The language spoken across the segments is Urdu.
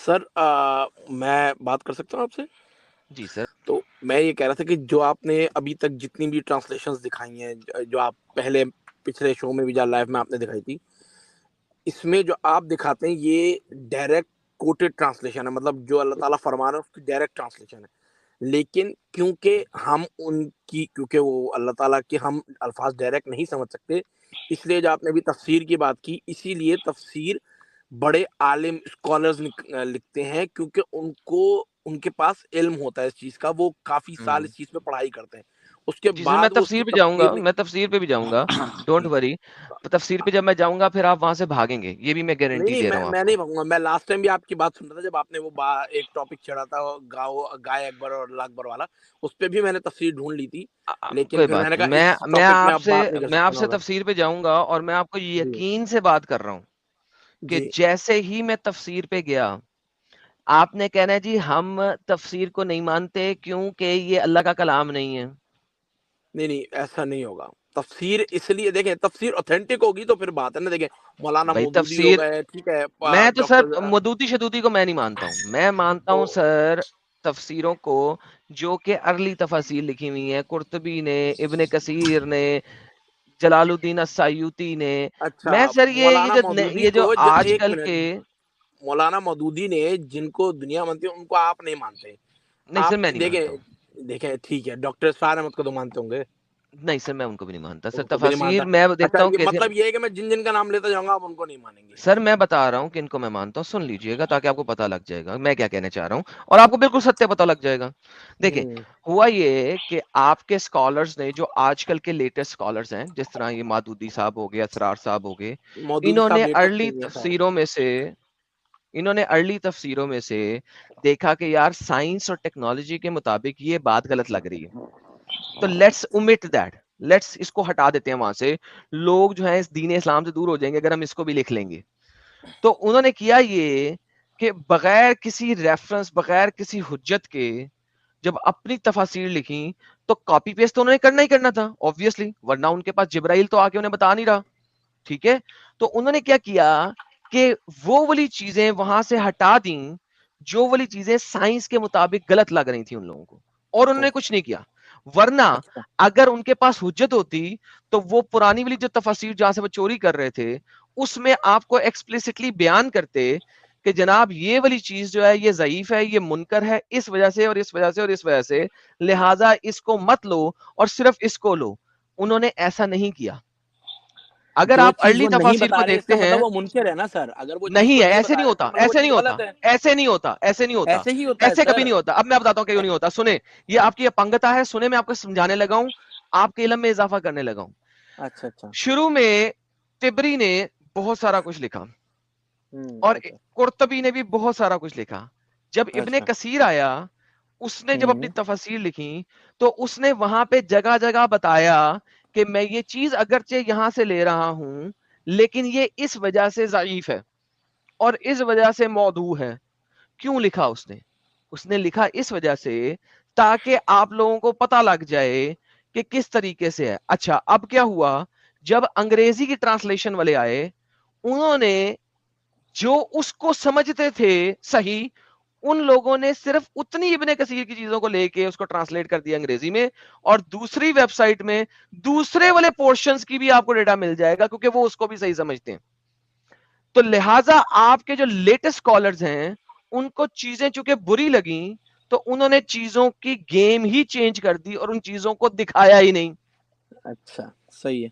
سر میں بات کر سکتا ہوں آپ سے؟ جی سر. تو میں یہ کہہ رہا تھا کہ جو آپ نے ابھی تک جتنی بھی ٹرانسلیشنز دکھائی ہیں، جو آپ پچھلے شو میں بھی جو لائیو میں آپ نے دکھائی تھی، اس میں جو آپ دکھاتے ہیں یہ ڈائریکٹ کوٹڈ ٹرانسلیشن ہے، مطلب جو اللہ تعالیٰ فرما رہا ہے اس کی ڈائریکٹ ٹرانسلیشن ہے. لیکن کیونکہ وہ اللہ تعالیٰ کے ہم الفاظ ڈائریکٹ نہیں سمجھ سکتے، اس لیے جو آپ نے ابھی تفسیر کی بات کی، اسی لیے تفسیر بڑے عالم اسکالرز لکھتے ہیں، کیونکہ ان کے پاس علم ہوتا ہے اس چیز کا، وہ کافی سال اس چیز پہ پڑھائی کرتے ہیں، اس کے جی سر, میں بعد وہ اس کی تفسیر پہ جاؤں گا, تفسیر میں تفسیر پہ بھی جاؤں گا, ڈونٹ وری. تفسیر پہ جب میں جاؤں گا پھر آپ وہاں سے بھاگیں گے, یہ بھی میں گارنٹی نہیں دے رہا ہوں میں آپ کو. نہیں بھاگوں گا. میں لاسٹ ٹائم بھی آپ کی بات سن رہا تھا جب آپ نے وہ ایک ٹاپک چھڑا تھا گائے اکبر اور اللہ اکبر والا، اس پہ بھی میں نے تفسیر ڈھونڈ لی تھی، لیکن کوئی پھر میں بات نے نہیں, کہا اس میں ٹاپک میں آپ اب سے بات نہیں کر میں سکتا آپ میں سے ادھر. تفسیر پہ جاؤں گا, اور میں آپ کو جی یقین سے بات کر رہا ہوں کہ جی جیسے ہی میں تفسیر پہ گیا, آپ نے کہنا ہے جی ہم تفسیر کو نہیں مانتے کیونکہ یہ اللہ کا کلام نہیں ہے. نہیں ایسا نہیں ہوگا. تفسیر اس لیے دیکھیں, تفسیر اوتھینٹک ہوگی تو پھر بات ہے نا. دیکھیں مولانا بھائی مودودی ہو تفسیر, گئے, ٹھیک ہے, میں تو سر ڈاکٹر مدوتی شدوتی کو میں نہیں مانتا ہوں, میں مانتا تو ہوں سر تفسیروں کو جو کہ ارلی تفاسیر لکھی ہوئی ہیں, قرطبی نے, ابن کثیر نے, جلال الدین السیوطی نے. اچھا میں سر مولانا مودودی یہ جو کو آج ایک کل منٹ, کے, مولانا مودودی نے جن کو دنیا مانتی ہے ان کو آپ نہیں مانتے. نہیں آپ سر میں نہیں مانتا ہوں, دیکھیں ٹھیک ہے, ڈاکٹر اسفار احمد کو تو مانتے ہوں گے, نہیں سر میں ان کو بھی نہیں مانتا سر. ان کو بھی نہیں مانتا. تفاسیر میں اچھا دیکھتا ہوں یہ کہ مطلب یہ ہے کہ میں جن کا نام لیتا جاؤں گا آپ ان کو نہیں مانیں گے. سر میں بتا رہا ہوں کہ ان کو میں مانتا ہوں, سن لیجئے گا تاکہ آپ کو پتا لگ جائے گا میں کیا کہنا چاہ رہا ہوں, اور آپ کو بالکل ستیہ پتا لگ جائے گا. دیکھیں ہوا یہ کہ آپ کے اسکالرز نے, جو آج کل کے لیٹسٹ اسکالرز ہیں, جس طرح یہ مادودی صاحب ہو گئے, اسرار صاحب ہو گئے, مودودی انہوں صاحب نے لیٹسٹ ارلی نہیں ہے خیر. تفسیروں میں سے دیکھا کہ یار سائنس اور ٹیکنالوجی کے مطابق یہ بات غلط لگ رہی ہے, تو لیٹس omit that, لیٹس اس کو ہٹا دیتے ہیں وہاں سے. لوگ جو ہیں اس دین اسلام سے دور ہو جائیں گے اگر ہم اس کو بھی لکھ لیں گے. تو انہوں نے کیا یہ کہ بغیر کسی ریفرنس, بغیر کسی حجت کے جب اپنی تفاسیر لکھی تو کاپی پیسٹ تو انہوں نے کرنا ہی کرنا تھا obviously, ورنہ ان کے پاس جبرائیل تو آ کے انہیں بتا نہیں رہا. ٹھیک ہے, تو انہوں نے کیا کیا کہ وہ والی چیزیں وہاں سے ہٹا دیں جو والی چیزیں سائنس کے مطابق غلط لگ رہی تھیں ان لوگوں کو, اور انہوں نے کچھ نہیں کیا. ورنہ اچھا اگر ان کے پاس حجت ہوتی تو وہ پرانی والی جو تفاسیر جہاں سے وہ چوری کر رہے تھے اس میں آپ کو ایکسپلیسٹلی بیان کرتے کہ جناب یہ والی چیز جو ہے یہ ضعیف ہے, یہ منکر ہے, اس وجہ سے اور اس وجہ سے اور اس وجہ سے, لہٰذا اس کو مت لو اور صرف اس کو لو. انہوں نے ایسا نہیں کیا. اگر جو آپ چیز ارلی وہ نہیں تفاسیر کو بتا رہے اس کا دیکھتے ہیں, مطلب وہ منکر ہے نا سر. اگر وہ چیز نہیں کو ہے, نہیں ایسے بتا نہیں رہے اس کا ہوتا, مطلب وہ ایسے نہیں چیز ہوتا, غلط ہے. ایسے نہیں ہوتا, ایسے نہیں ہوتا, ایسے ہی ہوتا ہے ایسے کبھی سر. نہیں ہوتا. اب میں بتاتا ہوں کیوں نہیں ہوتا, سنیں, یہ آپ کی اپنگتا ہے, سنیں, میں آپ کو سمجھانے لگا ہوں, آپ کے علم میں اضافہ کرنے لگا ہوں. اچھا اچھا شروع میں تبری نے بہت سارا کچھ لکھا, اور اچھا قرطبی نے بھی بہت سارا کچھ لکھا. جب ابن اچھا کثیر آیا, اس نے جب اپنی تفاسیر لکھی تو اس نے وہاں پہ جگہ جگہ بتایا کہ میں یہ چیز اگرچہ یہاں سے لے رہا ہوں لیکن یہ اس وجہ سے ضعیف ہے اور اس وجہ سے موضوع ہے. کیوں لکھا اس نے؟ اس نے لکھا اس وجہ سے تاکہ آپ لوگوں کو پتہ لگ جائے کہ کس طریقے سے ہے. اچھا اب کیا ہوا, جب انگریزی کی ٹرانسلیشن والے آئے, انہوں نے جو اس کو سمجھتے تھے صحیح, ان لوگوں نے صرف اتنی ابن کثیر کی چیزوں کو لے کے اس کو ٹرانسلیٹ کر دیا انگریزی میں, اور دوسری ویب سائٹ میں دوسرے والے پورشنز کی بھی آپ کو ڈیٹا مل جائے گا کیونکہ وہ اس کو بھی صحیح سمجھتے ہیں. تو لہٰذا آپ کے جو لیٹسٹ اسکالرز ہیں ان کو چیزیں چونکہ بری لگیں تو انہوں نے چیزوں کی گیم ہی چینج کر دی اور ان چیزوں کو دکھایا ہی نہیں. اچھا صحیح ہے.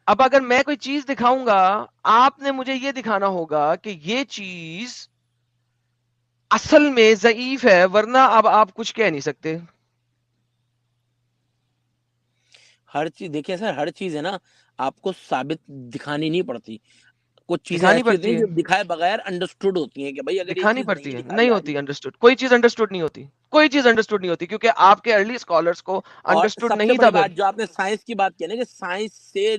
اب اگر میں کوئی چیز دکھاؤں گا, آپ نے مجھے یہ دکھانا ہوگا کہ یہ چیز اصل میں ضعیف ہے, ورنہ اب آپ کچھ کہہ نہیں سکتے. ہر چیز دیکھیں سر, ہر چیز ہے نا آپ کو ثابت دکھانی نہیں پڑتی. کچھ چیزیں دکھانی ایسی ہوتی ہیں پڑتی ہے, جو دکھائے بغیر انڈرسٹوڈ ہوتی ہیں کہ بھائی اگر یہ دکھانی چیز پڑتی ہے, دکھائی نہیں جا رہی ہوتی ہے. انڈرسٹوڈ, کوئی چیز انڈرسٹوڈ نہیں ہوتی, کوئی چیز انڈرسٹوڈ نہیں ہوتی, کیونکہ آپ کے ارلی اسکالرز کو اور انڈرسٹوڈ سب سے نہیں تھا. بڑی پھر بات جو آپ نے سائنس کی بات کی نا کہ سائنس سے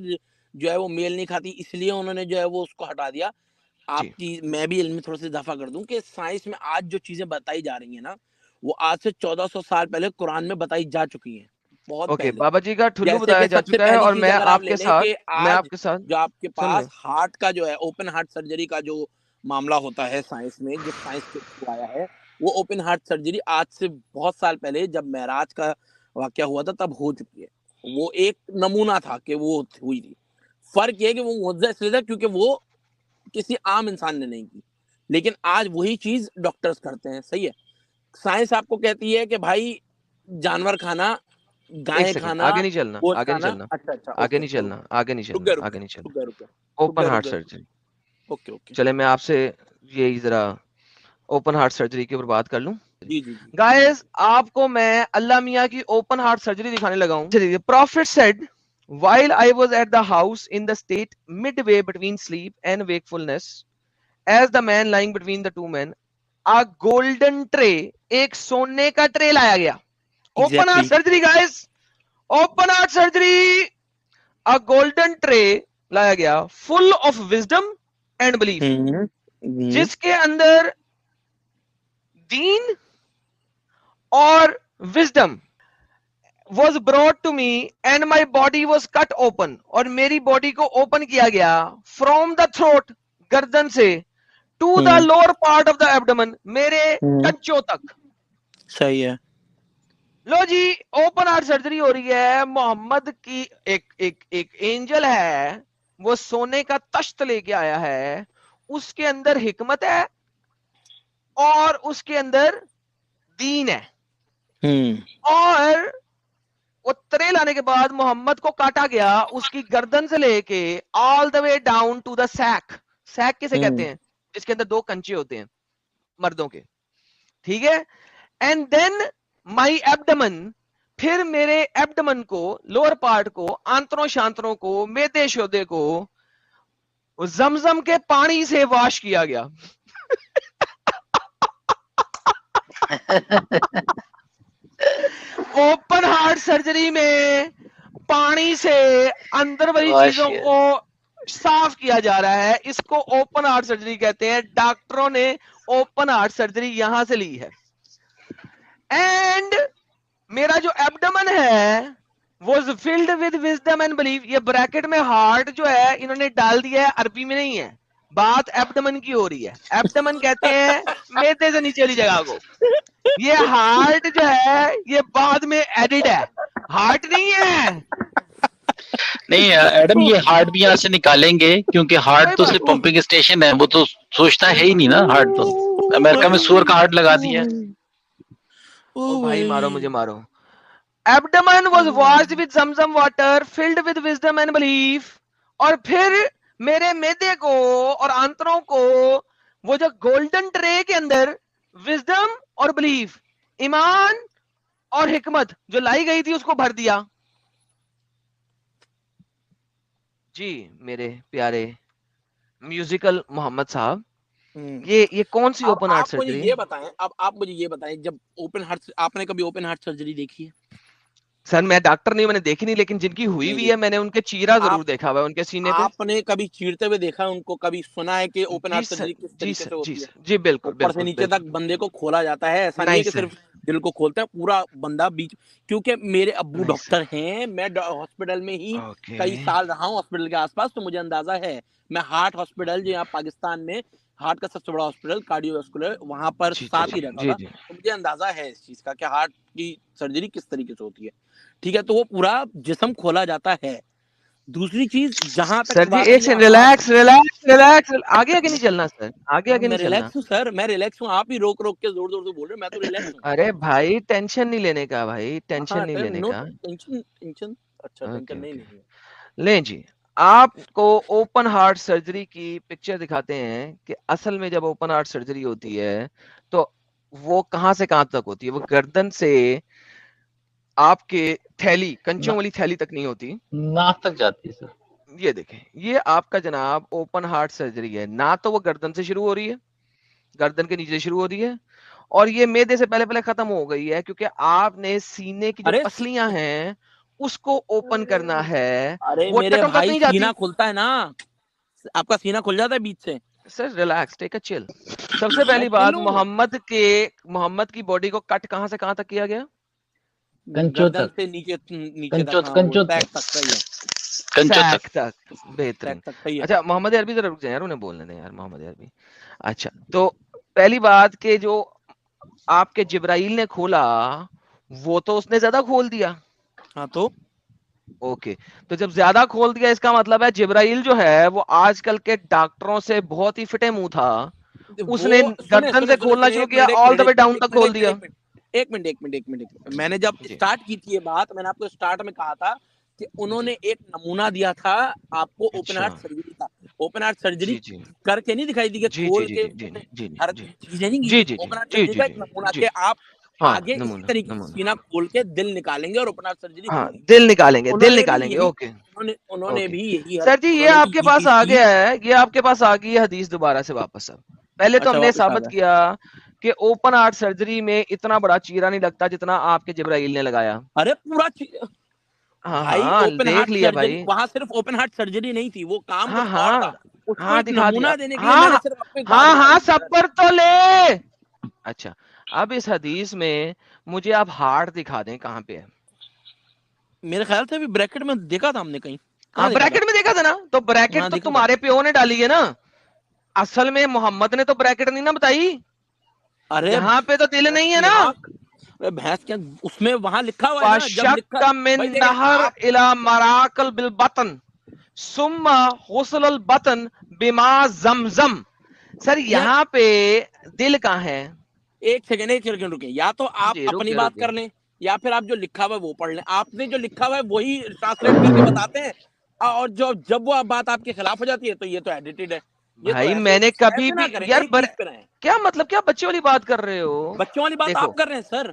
جو ہے وہ میل نہیں کھاتی, اس لیے انہوں نے جو ہے وہ اس کو ہٹا دیا. آپ جی کی میں بھی علم میں تھوڑا سا اضافہ کر دوں کہ سائنس میں آج جو چیزیں بتائی جا رہی ہیں نا وہ آج سے 1400 سال پہلے قرآن میں بتائی جا چکی ہیں, بہت اوکے, پہلے. بابا جی کا ٹھلو جیسے بتایا کہ جا سب سے چکا ہے, پہلی اور چیز میں اگر آپ آپ لے کے لیں ساتھ, کہ میں آج آپ کے ساتھ جو آپ کے سن لیں. پاس ہارٹ کا جو ہے اوپن ہارٹ سرجری کا جو معاملہ ہوتا ہے سائنس میں, جو سائنس کے تھرو آیا ہے, وہ اوپن ہارٹ سرجری آج سے بہت سال پہلے جب معراج کا واقعہ ہوا تھا تب ہو چکی ہے. وہ ایک نمونہ تھا کہ وہ ہوئی تھی. فرق یہ ہے کہ وہ معجزہ اس لیے تھا کیونکہ وہ کسی عام انسان نے نہیں کی, لیکن آج وہی چیز ڈاکٹرز کرتے ہیں. صحیح ہے, سائنس آپ کو کہتی ہے کہ بھائی جانور کھانا, ایک گائیں سیکنڈ, کھانا, آگے نہیں چلنا, گوشت آگے نہیں کھانا. چلنا, اچھا اچھا, آگے اوکے نہیں چلنا, آگے نہیں چلنا, آگے نہیں چلنا. رک اوپن گئے ہارٹ سرجری, اوکے اوکے. چلے میں آپ سے یہ ذرا اوپن ہارٹ سرجری کے اوپر بات کر لوں. جی جی جی. گائز آپ کو میں اللہ میاں کی اوپن ہارٹ سرجری دکھانے لگا ہوں. Profit sad while I was at the house in the state midway between sleep and wakefulness, as the man lying between the two men, a golden tray, ایک سونے کا ٹرے لایا گیا. Open heart surgery guys, open heart surgery, a golden tray لایا گیا full of wisdom and belief, جس کے اندر دین اور wisdom was brought to me and my body was cut open, اور میری باڈی کو اوپن کیا گیا from the throat, گردن سے, to the lower part of the abdomen, میرے کنچوں تک. صحیح ہے. لو جی اوپن ہارٹ سرجری ہو رہی ہے. محمد کی ایک اینجل ہے, وہ سونے کا تشت لے کے آیا ہے, اس کے اندر حکمت ہے اور اس کے اندر دین ہے. اور وہ ترے لانے کے بعد محمد کو کاٹا گیا, اس کی گردن سے لے کے آل دا وے ڈاؤن ٹو دا سیک. سیک کسے کہتے ہیں؟ جس کے اندر دو کنچے ہوتے ہیں مردوں کے, ٹھیک ہے. اینڈ دین مائی ایبڈمن, پھر میرے ایبڈمن کو, لوور پارٹ کو, آنتروں شانتروں کو, میدے شودے کو زمزم کے پانی سے واش کیا گیا. اوپن ہارٹ سرجری میں پانی سے اندر والی چیزوں کو صاف کیا جا رہا ہے. اس کو اوپن ہارٹ سرجری کہتے ہیں. ڈاکٹروں نے اوپن ہارٹ سرجری یہاں سے لی ہے. اینڈ میرا جو ایبڈمن ہے was filled with wisdom and belief. یہ بریکٹ میں ہارٹ جو ہے انہوں نے ڈال دیا ہے, عربی میں نہیں ہے, بات ایبڈمن کی ہو رہی ہے. ایبڈمن کہتے ہیں میدے سے نیچے والی جگہ کو. یہ ہارٹ جو ہے یہ بعد میں ایڈڈ ہے, ہارٹ نہیں ہے. نہیں ایڈم, یہ ہارٹ بھی یہاں سے نکالیں گے کیونکہ ہارٹ تو صرف پمپنگ اسٹیشن ہے, وہ تو سوچتا ہے ہی نہیں نا. ہارٹ تو امریکہ میں سور کا ہارٹ لگا دیا ہے. او بھائی مارو مجھے مارو. Abdomen was washed with Zamzam water, filled with wisdom and belief. اور پھر میرے میدے کو اور آنتروں کو وہ جو گولڈن ٹرے کے اندر وزڈم اور بلیف, ایمان اور حکمت جو لائی گئی تھی اس کو بھر دیا. جی میرے پیارے میوزیکل محمد صاحب, یہ کون سی اوپن ہارٹ سرجری؟ یہ بتائیں, اب آپ مجھے یہ بتائیں, جب اوپن ہارٹ, آپ نے کبھی اوپن ہارٹ سرجری دیکھی ہے؟ سر میں ڈاکٹر نہیں, میں نے دیکھی نہیں, لیکن جن کی ہوئی ہوئی ہے میں نے ان کے چیرہ ضرور دیکھا ہوا ہے, ان کے سینے پہ. آپ نے کبھی چیرتے ہوئے دیکھا ان کو؟ کبھی سنا ہے کہ اوپن ہارٹ سرجری کس طریقے سے ہوتی ہے؟ جی بالکل, اوپر سے نیچے تک بندے کو کھولا جاتا ہے. ایسا نہیں ہے کہ صرف دل کو کھولتے ہیں, پورا بندہ بیچ. کیونکہ میرے ابو ڈاکٹر ہیں, میں ہاسپٹل میں ہی کئی سال رہا ہوں ہاسپٹل کے آس پاس, تو مجھے اندازہ ہے. میں ہارٹ ہاسپٹل جو یہاں پاکستان میں ہارٹ کا سب سے بڑا ہاسپٹل کارڈیو واسکولر, وہاں پر ساتھ ہی رہتا تھا, تو مجھے اندازہ ہے اس چیز کا کہ ہارٹ کی سرجری کس طریقے سے ہوتی ہے. ٹھیک ہے, تو وہ پورا جسم کھولا جاتا ہے. دوسری چیز جہاں تک سر جی ایک سے ریلیکس ریلیکس ریلیکس, آگے آگے نہیں چلنا سر, آگے آگے نہیں چلنا. ریلیکس ہوں سر, میں ریلیکس ہوں, آپ ہی روک روک کے زور زور سے بول رہے ہیں, میں تو ریلیکس ہوں. ارے بھائی ٹینشن نہیں لینے کا, بھائی ٹینشن نہیں لینے کا. اچھا ٹینشن نہیں لینی. لیں جی, آپ کو اوپن ہارٹ سرجری کی پکچر دکھاتے ہیں کہ اصل میں جب اوپن ہارٹ سرجری ہوتی ہے تو وہ کہاں سے کہاں تک ہوتی ہے. وہ گردن سے آپ کے تھیلی, کنچوں والی تھیلی تک نہیں ہوتی, ناک تک جاتی ہے سر. یہ دیکھیں, یہ آپ کا جناب اوپن ہارٹ سرجری ہے. نہ تو وہ گردن سے شروع ہو رہی ہے, گردن کے نیچے شروع ہو رہی ہے, اور یہ میدے سے پہلے ختم ہو گئی ہے, کیونکہ آپ نے سینے کی جو پسلیاں ہیں اس کو اوپن کرنا ہے. وہ ٹٹوں تک نہیں جاتی. سینہ کھلتا ہے نا, آپ کا سینہ کھل جاتا ہے بیچ سے. سر ریلیکس, ٹیک اے چل. سب سے پہلی بات, محمد کی باڈی کو کٹ کہاں سے کہاں تک کیا گیا؟ کنچوں گردن تک, سے نیچے کنچوں تک. کنچو تک بہترین. تک صحیح ہے. اچھا محمد عربی ذرا رک جائیں یار, انہیں بولنے دیں یار محمد عربی. اچھا تو پہلی بات کہ جو آپ کے جبرائیل نے کھولا وہ تو اس نے زیادہ کھول دیا. ہاں تو اوکے, تو جب زیادہ کھول دیا اس کا مطلب ہے جبرائیل جو ہے وہ آج کل کے ڈاکٹروں سے بہت ہی فٹے منہ تھا, اس نے گردن سے کھولنا شروع کیا, آل دا وے ڈاؤن تک کھول دیا. ایک منٹ میں نے جب اسٹارٹ کی تھی یہ بات, میں نے آپ کو اسٹارٹ میں کہا تھا کہ انہوں نے ایک نمونہ دیا تھا آپ کو اوپن ہارٹ سرجری کا. اوپن ہارٹ سرجری کر کے نہیں دکھائی دی کہ کھول کے ہر چیزیں نہیں کی, اوپن ہارٹ سرجری کا ایک نمونہ کہ آپ آگے اسی طریقے سے سینہ کھول کے دل نکالیں گے اور اوپن ہارٹ سرجری کریں گے. دل نکالیں گے. اوکے انہوں نے بھی یہی سر جی, یہ آپ کے پاس آ گیا ہے, یہ آپ کے پاس آ گئی ہے حدیث دوبارہ سے واپس. اب پہلے تو ہم نے ثابت کیا کہ اوپن ہارٹ سرجری میں اتنا بڑا چیرا نہیں لگتا جتنا آپ کے جبرائیل نے لگایا. ارے پورا ہاں دیکھ لیا بھائی, وہاں صرف اوپن ہارٹ سرجری نہیں تھی, وہ کام ہاں دکھا دیا. ہاں سب پر تو لے. اچھا اب اس حدیث میں مجھے آپ ہارٹ دکھا دیں کہاں پہ ہے. میرے خیال سے بریکٹ میں دیکھا تھا ہم نے کہیں. بریکٹ میں دیکھا تھا نا, تو بریکٹ تو تمہارے پیو نے ڈالی ہے نا, اصل میں محمد نے تو بریکٹ نہیں نا بتائی. ارے یہاں پہ تو دل نہیں ہے نا. بھینس کیا اس میں وہاں لکھا ہوا ہے نا, جب وَشَقَّ مِن نَهَرْ إِلَى مَرَاقِ الْبَطْنِ ثُمَّ غُسْلَ الْبَطْنِ بِمَاءِ زَمْزَمْ. سر یہاں پہ دل کہاں ہے؟ ایک سیکنڈ رکیں, یا تو آپ اپنی بات کر لیں یا پھر آپ جو لکھا ہوا ہے وہ پڑھ لیں. آپ نے جو لکھا ہوا ہے وہی ٹرانسلیٹ کر کے بتاتے ہیں, اور جب وہ بات آپ کے خلاف ہو جاتی ہے تو یہ تو ایڈیٹڈ ہے. بھائی میں نے کبھی بھی یار کیا مطلب کیا بچے والی بات کر رہے ہو؟ بچوں والی بات آپ کر رہے ہیں سر,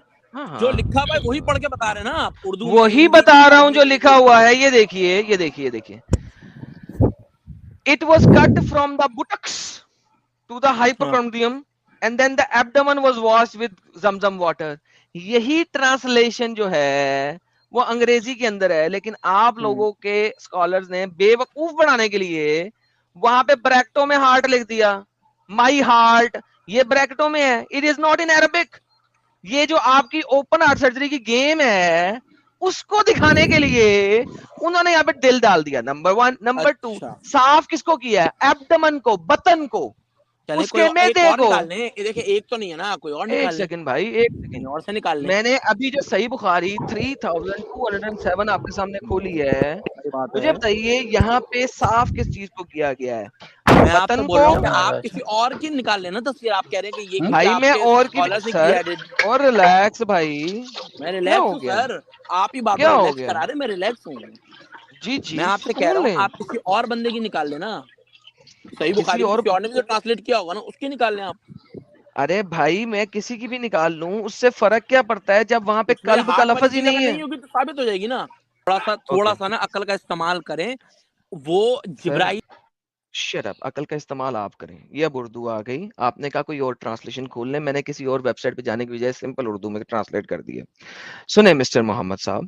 جو لکھا ہوا ہے وہی پڑھ کے بتا رہے ہیں نا آپ, اردو میں وہی بتا رہا ہوں جو لکھا ہوا ہے. یہ دیکھیے It was cut from the buttocks to the hypochondrium and then the abdomen was washed with Zamzam water. یہی ٹرانسلیشن جو ہے وہ انگریزی کے اندر ہے, لیکن آپ لوگوں کے اسکالرز نے بے وقوف بنانے کے لیے وہاں پہ بریکٹوں میں ہارٹ لکھ دیا, مائی ہارٹ, یہ بریکٹوں میں ہے. It is not in Arabic. یہ جو آپ کی اوپن ہارٹ سرجری کی گیم ہے اس کو دکھانے کے لیے انہوں نے یہاں پہ دل ڈال دیا. نمبر 1. نمبر 2, صاف کس کو کیا ہے؟ ایبڈمن کو, بطن کو, اس کے معدے کو. دیکھیں ایک تو نہیں ہے نا, کوئی اور نکال لیں. ایک سیکنڈ بھائی, ایک سیکنڈ اور سے نکال لیں. میں نے ابھی جو صحیح بخاری 3207 آپ کے سامنے کھولی ہے, مجھے بتائیے یہاں پہ صاف کس چیز کو کیا گیا ہے؟ میں آپ کو بول رہا ہوں کہ آپ کسی اور کی نکال لینا تصویر. آپ کہہ رہے ہیں کہ یہ بھائی میں اور کی سر, اور ریلیکس بھائی, میں ریلیکس ہوں سر, آپ ہی بات میں ریلیکس کرا رہے, میں ریلیکس ہوں. جی میں آپ سے کہہ رہا ہوں آپ کسی اور بندے کی نکال لینا. صحیح بخاری کسی اور نے بھی ٹرانسلیٹ کیا ہوگا نا, اس کی نکال لیں آپ. ارے بھائی میں کسی کی بھی نکال لوں, اس سے فرق کیا پڑتا ہے جب وہاں پہ قلب کا لفظ ہی نہیں ہے. ہوگی تو ثابت ہو جائے گی نا. تھوڑا سا نا عقل کا استعمال کریں. وہ جبرائیل شرف عقل کا استعمال آپ کریں. یہ اب اردو آ گئی, آپ نے کہا کوئی اور ٹرانسلیشن کھول لیں, میں نے کسی اور ویب سائٹ پہ جانے کی بجائے سمپل اردو میں ٹرانسلیٹ کر دیے. سنیں مسٹر محمد صاحب,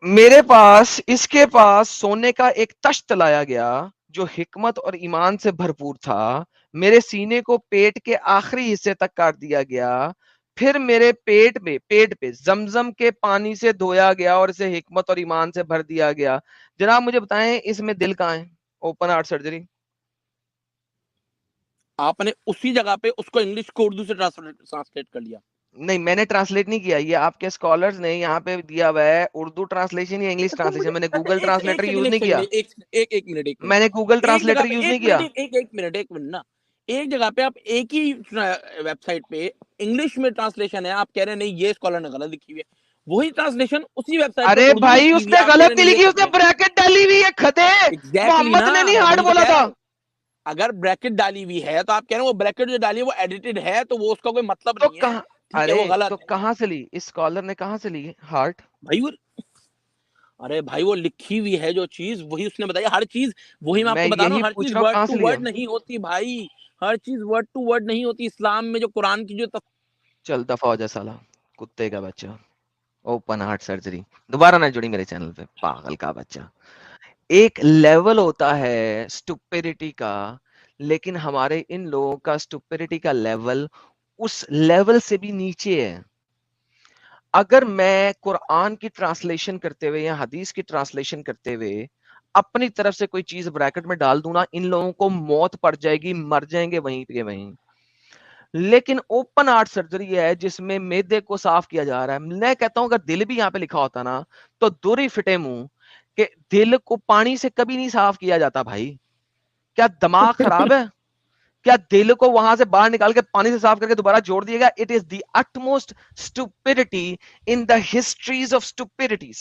میرے پاس اس کے پاس سونے کا ایک تشت لایا گیا جو حکمت اور ایمان سے بھرپور تھا. میرے سینے کو پیٹ کے آخری حصے تک کاٹ دیا گیا, پھر میرے پیٹ پہ زمزم کے پانی سے دھویا گیا اور اسے حکمت اور ایمان سے بھر دیا گیا. جناب مجھے بتائیں اس میں دل کہاں ہے؟ Open heart surgery. آپ نے اسی جگہ پہ اس کو انگلش کو اردو سے ٹرانسلیٹ کر لیا. نہیں میں نے ٹرانسلیٹ نہیں کیا, یہ آپ کے اسکالرز نے یہاں پہ دیا ہوا ہے اردو ٹرانسلیشن یا انگلش ٹرانسلیشن. میں نے گوگل ٹرانسلیٹر یوز نہیں کیا. ایک منٹ میں نے گوگل ٹرانسلیٹر یوز نہیں کیا. ایک منٹ نا, ایک جگہ پہ آپ ایک ہی ویب سائٹ پہ انگلش میں ٹرانسلیشن ہے, آپ کہہ رہے ہیں نہیں یہ اسکالر نے غلط لکھی ہوئی ہے. وہی ٹرانسلیشن اسی ویب سائٹ. ارے بھائی اس نے غلط نہیں لکھی, اس نے بریکٹ ڈالی ہوئی ہے کھدے. محمد نے نہیں ہارٹ بولا تھا. اگر بریکٹ ڈالی ہوئی ہے تو آپ کہہ رہے ہیں وہ بریکٹ جو ڈالی ہے وہ ایڈیٹڈ ہے, تو وہ اس کا کوئی مطلب نہیں ہے. ارے تو کہاں سے لی اس اسکالر نے, کہاں سے لی ہارٹ بھائی؟ ارے بھائی وہ لکھی ہوئی ہے جو چیز وہی اس نے بتائی. ہر چیز وہی میں آپ کو بتا رہا ہوں, ہر چیز ورڈ ٹو ورڈ نہیں ہوتی بھائی, ہر چیز ورڈ ٹو ورڈ نہیں ہوتی. اسلام میں جو قرآن کی جو چل دفعہ ہو جا سالا کتے کا بچہ. اوپن ہارٹ سرجری دوبارہ نہ جڑی میرے چینل پہ, پاگل کا بچہ. ایک لیول ہوتا ہے اسٹوپیڈیٹی کا, لیکن ہمارے ان لوگوں کا اسٹوپیڈیٹی کا لیول اس لیول سے بھی نیچے ہے. اگر میں قرآن کی ٹرانسلیشن کرتے ہوئے یا حدیث کی ٹرانسلیشن کرتے ہوئے اپنی طرف سے کوئی چیز بریکٹ میں ڈال دوں نا، ان لوگوں کو موت پڑ جائے گی، مر جائیں گے وہیں پہ وہیں. لیکن اوپن ہارٹ سرجری ہے جس میں معدے کو صاف کیا جا رہا ہے. میں کہتا ہوں اگر دل بھی یہاں پہ لکھا ہوتا نا تو دوری فٹے منہ کہ دل کو پانی سے کبھی نہیں صاف کیا جاتا بھائی. کیا دماغ خراب ہے؟ کیا دل کو وہاں سے باہر نکال کے پانی سے صاف کر کے دوبارہ جوڑ دیا گیا؟ It is the utmost stupidity in the histories of stupidities.